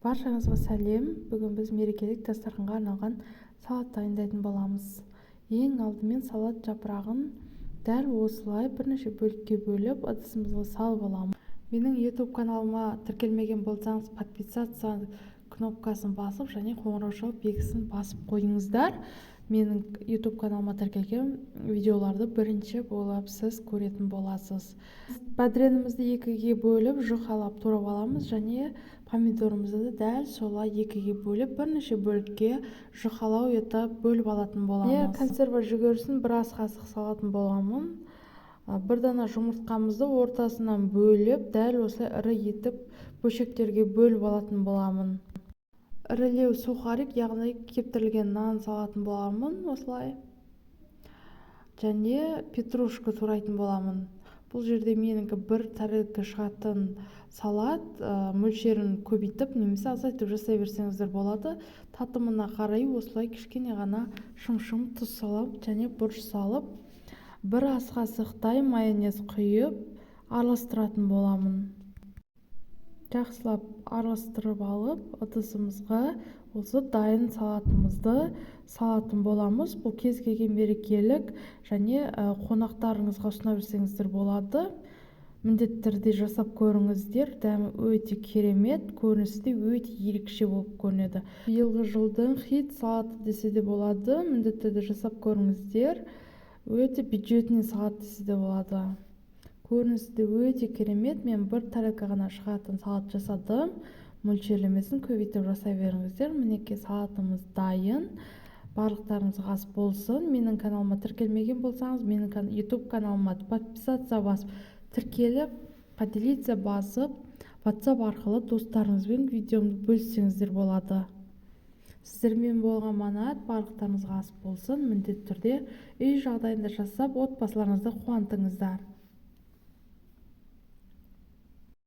Баршаңызға сәлем. Бүгін біз мерекелік дастарханға арналған салат дайындайтын боламыз. Ең алдымен салат жапырағын дәл осылай бірнеше бөлікке бөліп ыдысымызға салып аламыз. Менің YouTube каналыма тіркелмеген болсаңыз, подписаться кнопкасын басып және қоңырау шал белгісін басып қойыңыздар. Менің YouTube каналыма тіркелген видеоларды бірінші болып сіз көретін боласыз. Бадренімізді екіге бөліп жұқалап турап аламыз және помидорымызды дәл солай екіге бөліп бірнеше бөлікке жұқалау етіп бөліп алатын боламыз. Консерва жүгерісін бір ас қасық салатын боламын. Бір дана жұмыртқамызды ортасынан бөліп дәл осылай ірі етіп бөлшектерге бөліп алатын боламын. Ірілеу сухарик, яғни кептірілген нан салатын боламын осылай. Және петрушка турайтын боламын. Бұл жерде меніңкі бір тәрелка шығатын салат, мөлшерін көбейтіп немесе азайтып жасай берсеңіздер болады. Татымына қарай осылай кішкене ғана шым тұз салып және бұрыш салып, бір ас қасықтай майонез құйып араластыратын боламын. Жақсылап араластырып алып, ыдысымызға осы дайын салатымызды салатын боламыз. Бұл кез келген мерекелік және қонақтарыңызға ұсына берсеңіздер болады. Міндетті түрде жасап көріңіздер. Дәмі өте керемет, көрінісі де өте ерекше болып көрінеді. Биылғы жылдың хит салаты десе де болады. Міндетті түрде жасап көріңіздер. Өте бюджетный салат десе де болады. Көрінісі де өте керемет. Мен бір тәрелка ғана шығатын салат жасадым. Мөлшерлемесін көбейтіп жасай беріңіздер. Мінекей салатымыз дайын. Барлықтарыңызға ас болсын. Менің каналыма тіркелмеген болсаңыз, менің YouTube каналыма подписаться басып, тіркеліп, поделиться басып, WhatsApp арқылы достарыңызбен видеомды бөліссеңіздер болады. Сіздермен болған манат, барлықтарыңызға ас болсын. Міндетті түрде үй жағдайында жасап, отбасыларыңызды қуантыңыздар.